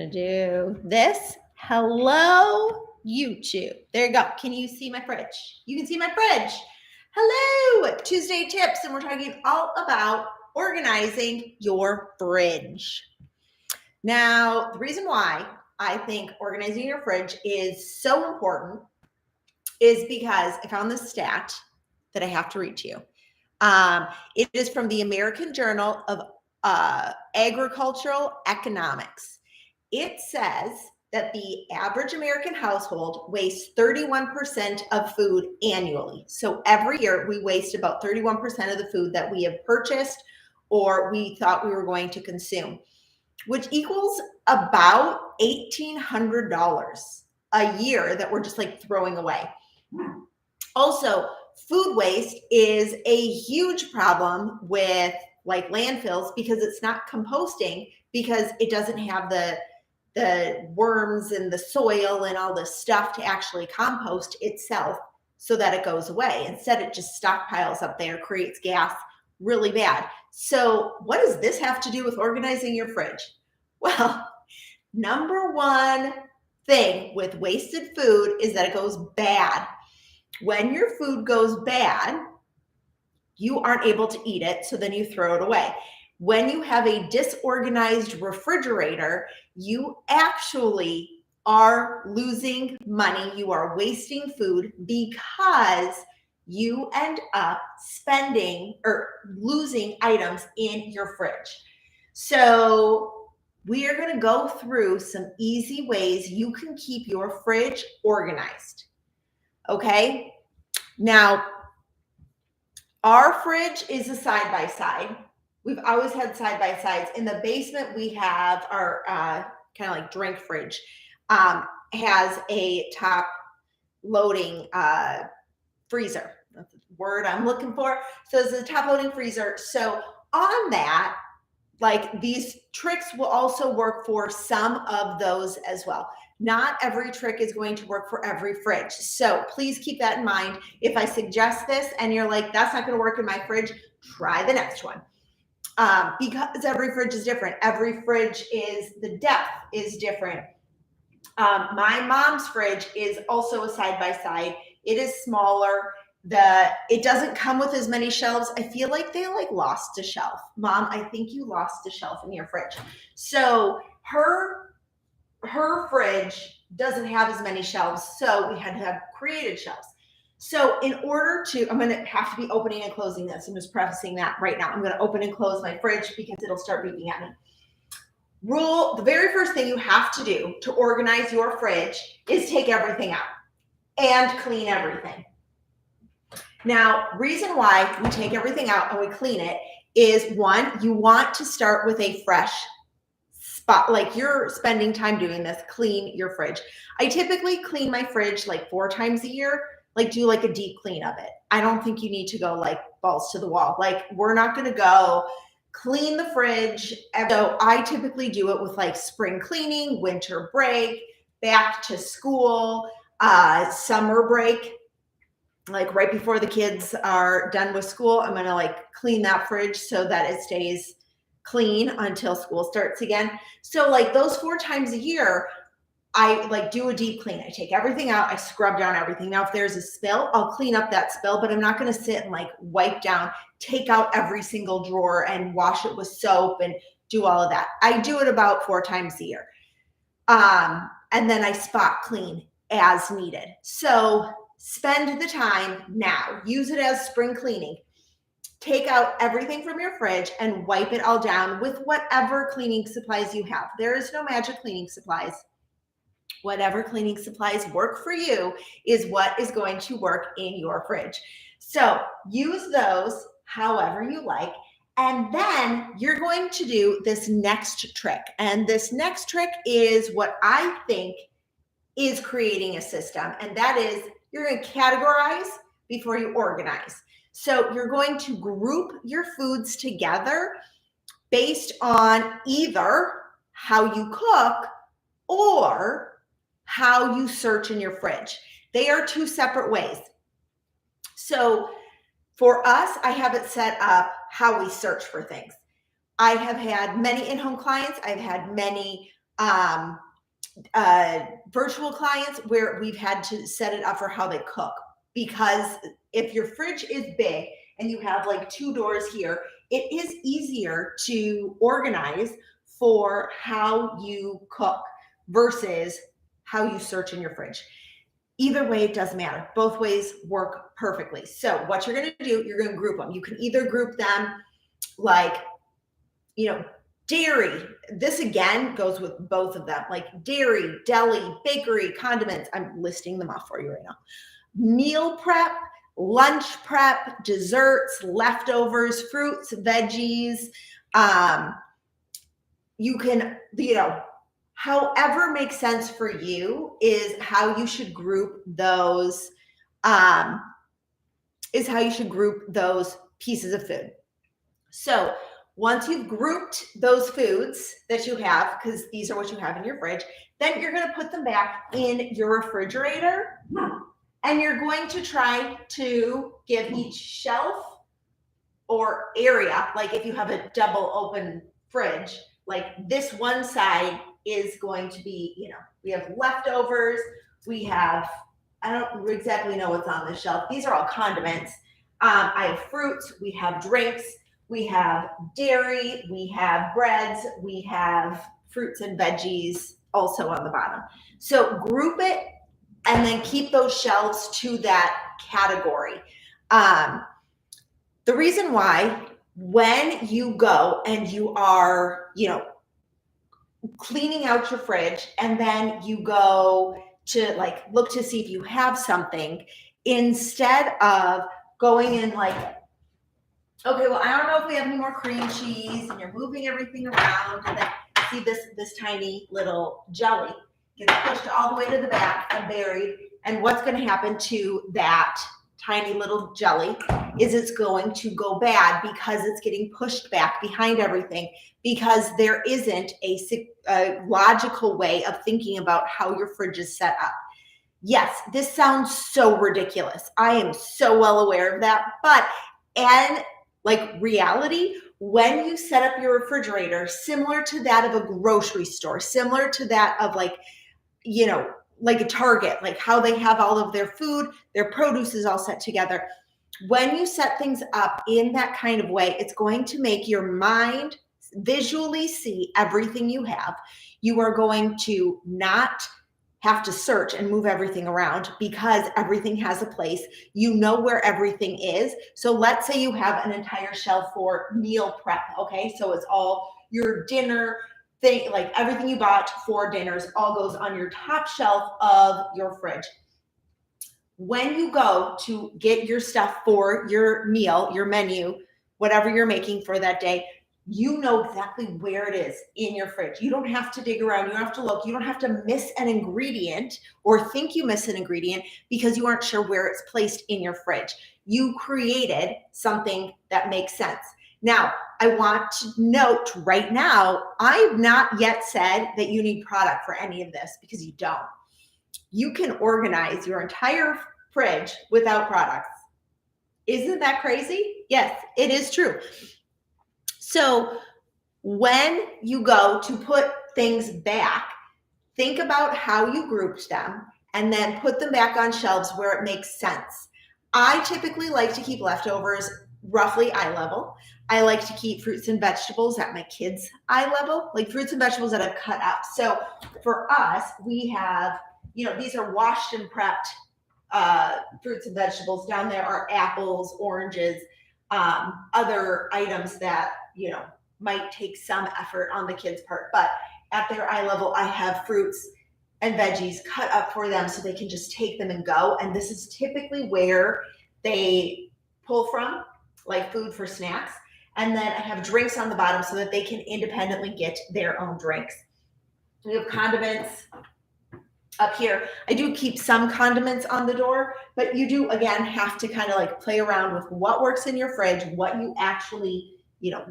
gonna do this. Hello, YouTube. There you go. Can you see my fridge? You can see my fridge. Hello, Tuesday tips, and we're talking all about organizing your fridge. Now, the reason why I think organizing your fridge is so important is because I found this stat that I have to read to you. It is from the American Journal of Agricultural Economics. It says that the average American household wastes 31% of food annually. So every year we waste about 31% of the food that we have purchased or we thought we were going to consume, which equals about $1,800 a year that we're just like throwing away. Also, food waste is a huge problem with like landfills because it's not composting, because it doesn't have the worms and the soil and all this stuff to actually compost itself so that it goes away. Instead, it just stockpiles up there, creates gas, really bad. So what does this have to do with organizing your fridge? Well, number one thing with wasted food is that it goes bad. When your food goes bad, you aren't able to eat it, so then you throw it away. When you have a disorganized refrigerator, you actually are losing money. You are wasting food because you end up spending or losing items in your fridge. So we are going to go through some easy ways you can keep your fridge organized. Okay. Now, our fridge is a side-by-side. We've always had side-by-sides. In the basement, we have our kind of like drink fridge. Has a top loading freezer. That's the word I'm looking for. So it's a top loading freezer. So on that, like these tricks will also work for some of those as well. Not every trick is going to work for every fridge. So please keep that in mind. If I suggest this and you're like, that's not going to work in my fridge, try the next one. Because every fridge is different. Every fridge the depth is different. My mom's fridge is also a side-by-side. It is smaller. It doesn't come with as many shelves. I feel like they lost a shelf. Mom, I think you lost a shelf in your fridge. So her fridge doesn't have as many shelves, so we had to have created shelves. So in order to, I'm going to have to be opening and closing this. I'm just prefacing that right now. I'm going to open and close my fridge because it'll start beeping at me. The very first thing you have to do to organize your fridge is take everything out and clean everything. Now, reason why we take everything out and we clean it is, one, you want to start with a fresh spot. Like you're spending time doing this, clean your fridge. I typically clean my fridge like 4 times a year, like do like a deep clean of it. I don't think you need to go like balls to the wall. Like we're not going to go clean the fridge. So I typically do it with like spring cleaning, winter break, back to school, summer break. Like right before the kids are done with school, I'm going to like clean that fridge so that it stays clean until school starts again. So like those 4 times a year, I like do a deep clean. I take everything out. I scrub down everything. Now, if there's a spill, I'll clean up that spill, but I'm not going to sit and like wipe down, take out every single drawer and wash it with soap and do all of that. I do it about 4 times a year. And then I spot clean as needed. So spend the time now. Use it as spring cleaning. Take out everything from your fridge and wipe it all down with whatever cleaning supplies you have. There is no magic cleaning supplies. Whatever cleaning supplies work for you is what is going to work in your fridge. So use those however you like. And then you're going to do this next trick. And this next trick is what I think is creating a system. And that is, you're going to categorize before you organize. So you're going to group your foods together based on either how you cook or how you search in your fridge. They are 2 separate ways. So for us, I have it set up how we search for things. I have had many in-home clients. I've had many virtual clients where we've had to set it up for how they cook. Because if your fridge is big and you have like 2 doors here, it is easier to organize for how you cook versus how you search in your fridge. Either way, it doesn't matter. Both ways work perfectly. So what you're going to do, you're going to group them. You can either group them like, dairy. This again goes with both of them, like dairy, deli, bakery, condiments. I'm listing them off for you right now. Meal prep, lunch prep, desserts, leftovers, fruits, veggies. You can, however makes sense for you is how you should group those, pieces of food. So once you've grouped those foods that you have, because these are what you have in your fridge, then you're going to put them back in your refrigerator, and you're going to try to give each shelf or area, like if you have a double open fridge, like this one side is going to be, we have leftovers, we have, I don't exactly know what's on the shelf. These are all condiments. I have fruits, we have drinks, we have dairy, we have breads, we have fruits and veggies also on the bottom. So group it and then keep those shelves to that category. The reason why, when you go and you are, cleaning out your fridge and then you go to like look to see if you have something, instead of going in like, okay, well, I don't know if we have any more cream cheese, and you're moving everything around, and then see this tiny little jelly gets pushed all the way to the back and buried. And what's going to happen to that tiny little jelly is it's going to go bad because it's getting pushed back behind everything, because there isn't a logical way of thinking about how your fridge is set up. Yes, this sounds so ridiculous. I am so well aware of that. But, and like reality, when you set up your refrigerator, similar to that of a grocery store, similar to that of like, like a Target, like how they have all of their food, their produce is all set together. When you set things up in that kind of way, it's going to make your mind visually see everything you have. You are going to not have to search and move everything around because everything has a place. You know where everything is. So let's say you have an entire shelf for meal prep, okay? So it's all your dinner thing, like everything you bought for dinners all goes on your top shelf of your fridge. When you go to get your stuff for your meal, your menu, whatever you're making for that day, you know exactly where it is in your fridge. You don't have to dig around. You don't have to look. You don't have to miss an ingredient or think you miss an ingredient because you aren't sure where it's placed in your fridge. You created something that makes sense. Now, I want to note right now, I've not yet said that you need product for any of this, because you don't. You can organize your entire fridge without products. Isn't that crazy? Yes, it is true. So when you go to put things back, think about how you grouped them and then put them back on shelves where it makes sense. I typically like to keep leftovers roughly eye level. I like to keep fruits and vegetables at my kids' eye level, like fruits and vegetables that I've cut up. So for us, we have, these are washed and prepped fruits and vegetables. Down there are apples, oranges, other items that, might take some effort on the kids' part. But at their eye level, I have fruits and veggies cut up for them so they can just take them and go. And this is typically where they pull from, like food for snacks. And then I have drinks on the bottom so that they can independently get their own drinks. We have condiments up here. I do keep some condiments on the door, but you do, again, have to kind of like play around with what works in your fridge, what you actually,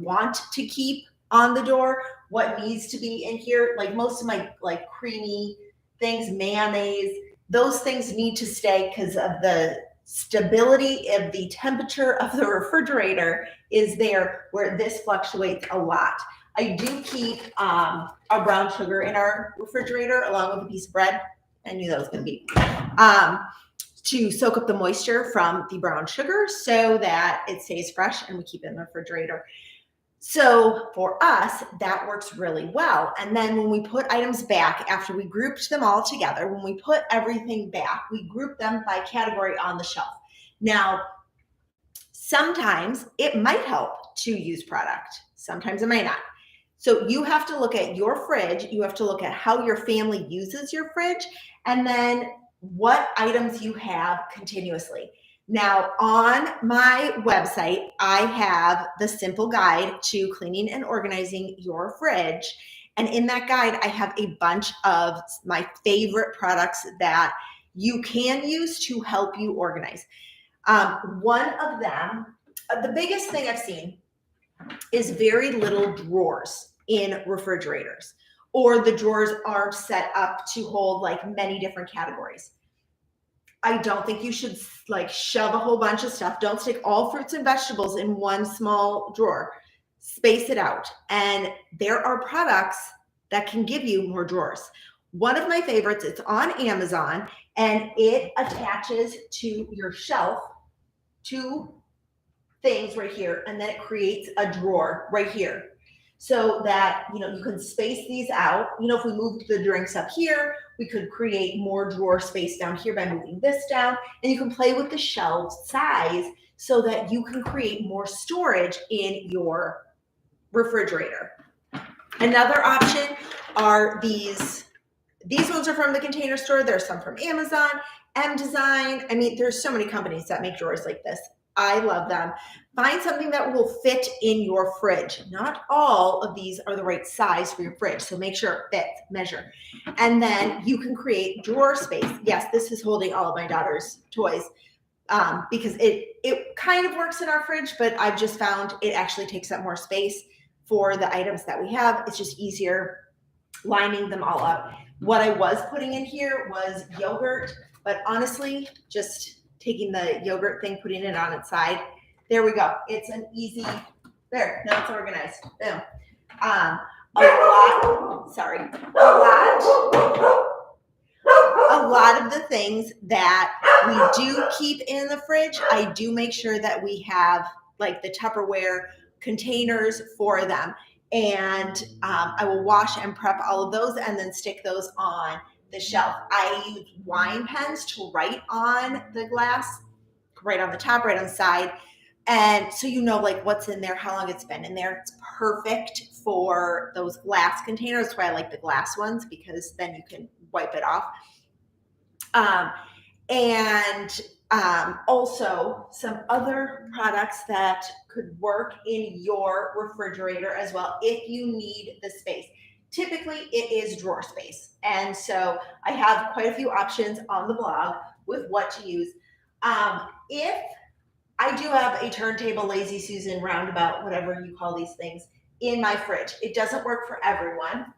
want to keep on the door, what needs to be in here. Like most of my like creamy things, mayonnaise, those things need to stay because of the stability of the temperature of the refrigerator is there, where this fluctuates a lot. I do keep our brown sugar in our refrigerator along with a piece of bread. I knew that was going to be to soak up the moisture from the brown sugar so that it stays fresh and we keep it in the refrigerator. So for us, that works really well. And then when we put items back, after we grouped them all together, when we put everything back, we group them by category on the shelf. Now, sometimes it might help to use product. Sometimes it might not. So you have to look at your fridge. You have to look at how your family uses your fridge and then what items you have continuously. Now, on my website, I have the simple guide to cleaning and organizing your fridge. And in that guide, I have a bunch of my favorite products that you can use to help you organize. One of them, the biggest thing I've seen is very little drawers in refrigerators, or the drawers aren't set up to hold like many different categories. I don't think you should like shove a whole bunch of stuff. Don't stick all fruits and vegetables in one small drawer. Space it out. And there are products that can give you more drawers. One of my favorites, it's on Amazon, and it attaches to your shelf, two things right here, and then it creates a drawer right here so that you can space these out. If we moved the drinks up here, we could create more drawer space down here by moving this down, and you can play with the shelf size so that you can create more storage in your refrigerator. Another option are these ones are from the Container Store. There's some from Amazon, M Design. I mean, there's so many companies that make drawers like this. I love them. Find something that will fit in your fridge. Not all of these are the right size for your fridge, so make sure it fits, measure. And then you can create drawer space. Yes, this is holding all of my daughter's toys because it kind of works in our fridge, but I've just found it actually takes up more space for the items that we have. It's just easier lining them all up. What I was putting in here was yogurt, but honestly, just taking the yogurt thing, putting it on its side. There we go. It's an easy, there, now it's organized. Boom. A lot of the things that we do keep in the fridge, I do make sure that we have like the Tupperware containers for them. And I will wash and prep all of those and then stick those on the shelf. I use wine pens to write on the glass, right on the top, right on the side. And so like what's in there, how long it's been in there. It's perfect for those glass containers. That's why I like the glass ones, because then you can wipe it off. Also some other products that could work in your refrigerator as well if you need the space. Typically, it is drawer space. And so I have quite a few options on the blog with what to use. If I do have a turntable, lazy Susan, roundabout, whatever you call these things, in my fridge. It doesn't work for everyone.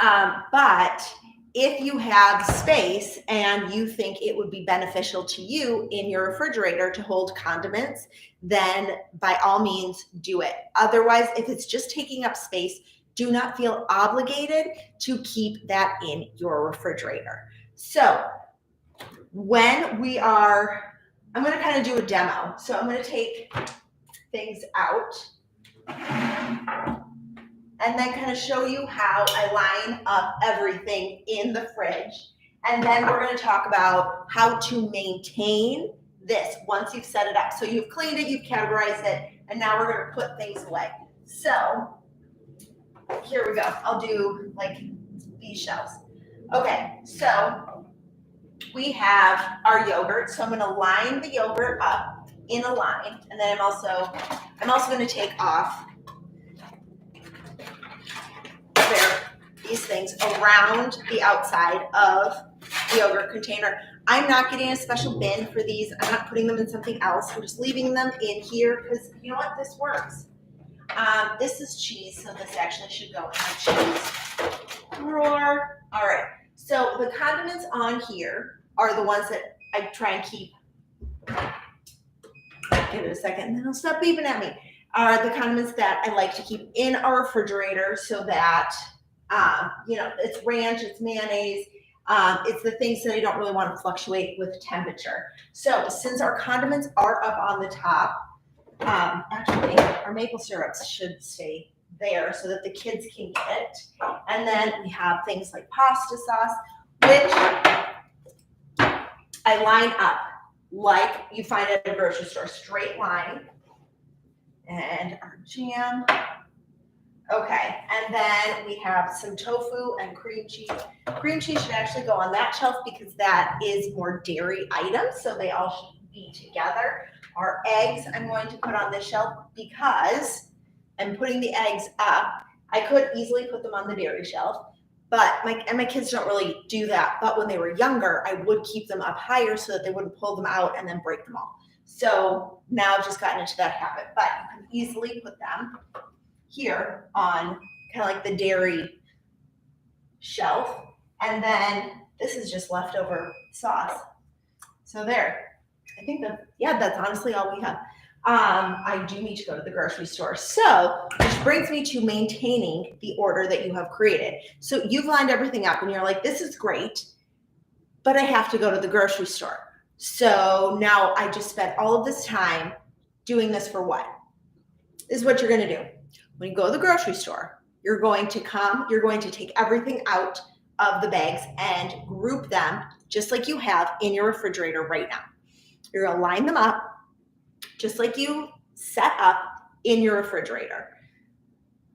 But if you have space and you think it would be beneficial to you in your refrigerator to hold condiments, then by all means do it. Otherwise, if it's just taking up space, do not feel obligated to keep that in your refrigerator. So when I'm going to kind of do a demo. So I'm going to take things out and then kind of show you how I line up everything in the fridge. And then we're going to talk about how to maintain this once you've set it up. So you've cleaned it, you've categorized it, and now we're going to put things away. So here we go. I'll do like these shelves. Okay, so we have our yogurt. So I'm going to line the yogurt up in a line, and then I'm also going to take off these things around the outside of the yogurt container. I'm not getting a special bin for these. I'm not putting them in something else. I'm just leaving them in here because you know what? This works. This is cheese, so this actually should go in my cheese drawer. All right. So the condiments on here are the ones that I try and keep. Give it a second, and then it'll stop beeping at me. are the condiments that I like to keep in our refrigerator so that, it's ranch, it's mayonnaise, it's the things that I don't really want to fluctuate with temperature. So since our condiments are up on the top, actually our maple syrups should stay there so that the kids can get it. And then we have things like pasta sauce, which I line up like you find at a grocery store, straight line. And our jam. Okay, and then we have some tofu and cream cheese. Cream cheese should actually go on that shelf because that is more dairy items, so they all should be together. Our eggs I'm going to put on this shelf because I'm putting the eggs up. I could easily put them on the dairy shelf, but my kids don't really do that. But when they were younger, I would keep them up higher so that they wouldn't pull them out and then break them all. So now I've just gotten into that habit, but you can easily put them here on kind of like the dairy shelf. And then this is just leftover sauce. So there, I think that's honestly all we have. I do need to go to the grocery store. So, which brings me to maintaining the order that you have created. So you've lined everything up and you're like, this is great, but I have to go to the grocery store. So now I just spent all of this time doing this for what? This is what you're going to do. When you go to the grocery store, you're going to take everything out of the bags and group them just like you have in your refrigerator right now. You're going to line them up just like you set up in your refrigerator.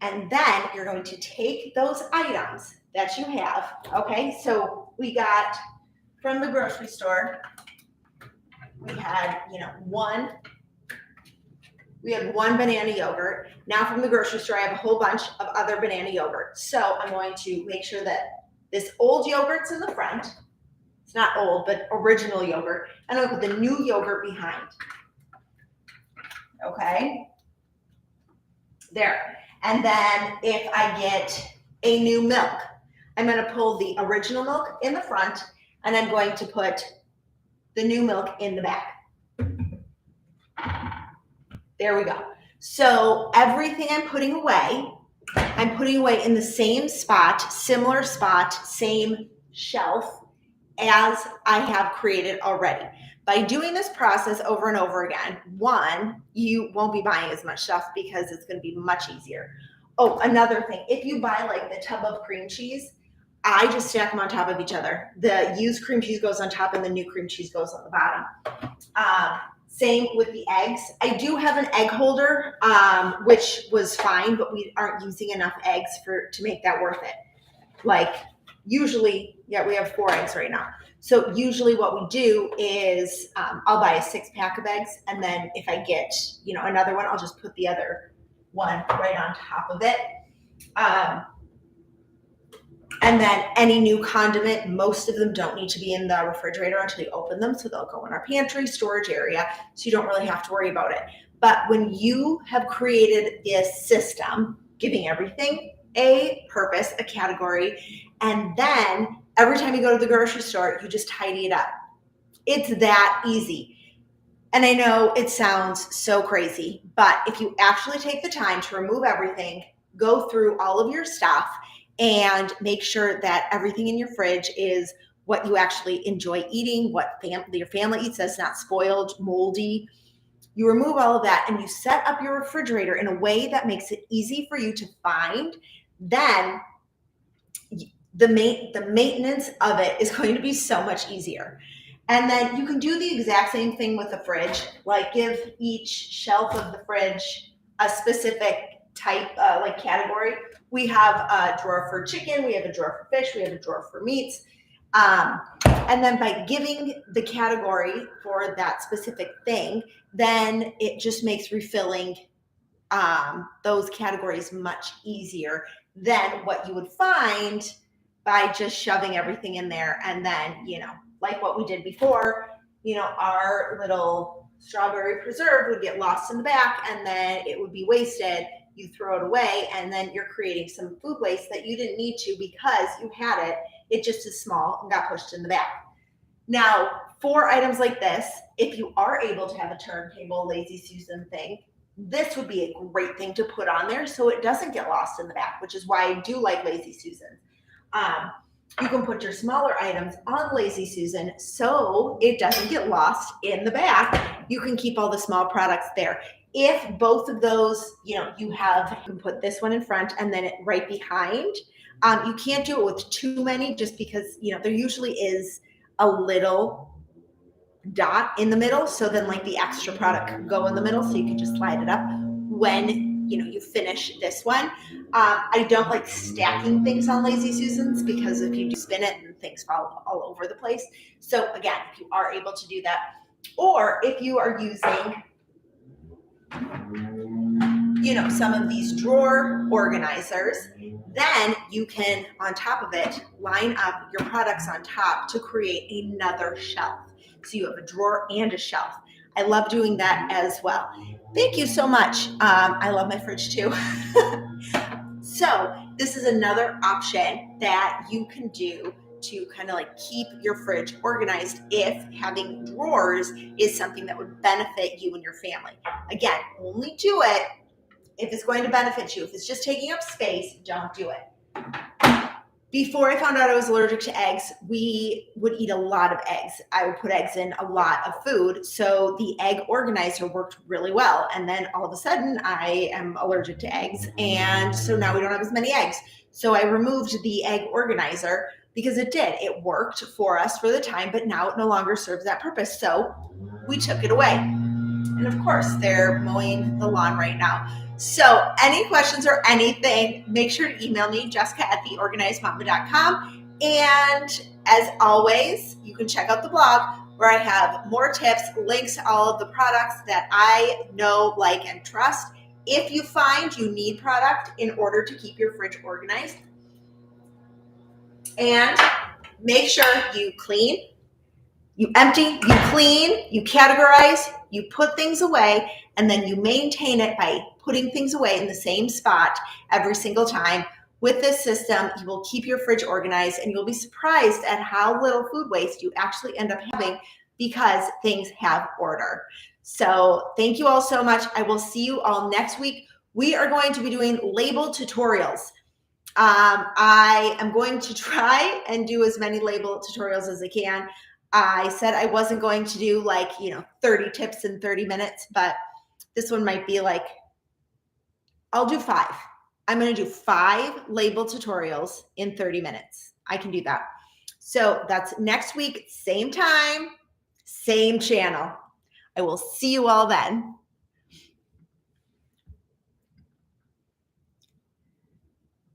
And then you're going to take those items that you have, okay? So we got from the grocery store, we had, one banana yogurt. Now from the grocery store, I have a whole bunch of other banana yogurt. So I'm going to make sure that this old yogurt's in the front. It's not old, but original yogurt. And I'm going to put the new yogurt behind. Okay? There. And then if I get a new milk, I'm going to pull the original milk in the front, and I'm going to put the new milk in the back. There we go. So everything I'm putting away in the same spot, similar spot, same shelf as I have created already. By doing this process over and over again, one, you won't be buying as much stuff because it's going to be much easier. Oh, another thing, if you buy like the tub of cream cheese, I just stack them on top of each other. The used cream cheese goes on top and the new cream cheese goes on the bottom. Same with the eggs. I do have an egg holder, which was fine, but we aren't using enough eggs to make that worth it. Like usually, we have 4 eggs right now. So usually what we do is I'll buy a 6-pack of eggs, and then if I get another one, I'll just put the other one right on top of it. And then any new condiment, most of them don't need to be in the refrigerator until you open them. So they'll go in our pantry storage area. So you don't really have to worry about it. But when you have created this system, giving everything a purpose, a category, and then every time you go to the grocery store, you just tidy it up. It's that easy. And I know it sounds so crazy, but if you actually take the time to remove everything, go through all of your stuff, and make sure that everything in your fridge is what you actually enjoy eating, what your family eats that's not spoiled, moldy. You remove all of that and you set up your refrigerator in a way that makes it easy for you to find. Then the maintenance of it is going to be so much easier. And then you can do the exact same thing with the fridge, like give each shelf of the fridge a specific type, like category. We have a drawer for chicken, we have a drawer for fish, we have a drawer for meats. And then by giving the category for that specific thing, then it just makes refilling those categories much easier than what you would find by just shoving everything in there. And then, like what we did before, our little strawberry preserve would get lost in the back and then it would be wasted. You throw it away and then you're creating some food waste that you didn't need to because you had it. It just is small and got pushed in the back. Now, for items like this, if you are able to have a turntable, lazy Susan thing, this would be a great thing to put on there so it doesn't get lost in the back, which is why I do like Lazy Susan. You can put your smaller items on Lazy Susan so it doesn't get lost in the back. You can keep all the small products there. If both of those, you can put this one in front and then it right behind. You can't do it with too many just because, there usually is a little dot in the middle. So then like the extra product can go in the middle. So you can just slide it up when, you finish this one. I don't like stacking things on Lazy Susans because if you do spin it and things fall all over the place. So again, if you are able to do that, or if you are using, some of these drawer organizers, then you can, on top of it, line up your products on top to create another shelf. So you have a drawer and a shelf. I love doing that as well. Thank you so much. I love my fridge too. So this is another option that you can do to kind of like keep your fridge organized if having drawers is something that would benefit you and your family. Again, only do it if it's going to benefit you. If it's just taking up space, don't do it. Before I found out I was allergic to eggs, we would eat a lot of eggs. I would put eggs in a lot of food. So the egg organizer worked really well. And then all of a sudden I am allergic to eggs. And so now we don't have as many eggs. So I removed the egg organizer because it worked for us for the time, but now it no longer serves that purpose. So we took it away. And of course, they're mowing the lawn right now. So any questions or anything, make sure to email me, jessica@theorganizedmama.com. And as always, you can check out the blog where I have more tips, links to all of the products that I know, like, and trust. If you find you need product in order to keep your fridge organized, and make sure you clean, you empty, you clean, you categorize, you put things away, and then you maintain it by putting things away in the same spot every single time. With this system, you will keep your fridge organized and you'll be surprised at how little food waste you actually end up having because things have order. So thank you all so much. I will see you all next week. We are going to be doing label tutorials. I am going to try and do as many label tutorials as I can. I said I wasn't going to do 30 tips in 30 minutes, but this one might be I'll do 5. I'm going to do 5 label tutorials in 30 minutes. I can do that. So that's next week, same time, same channel. I will see you all then.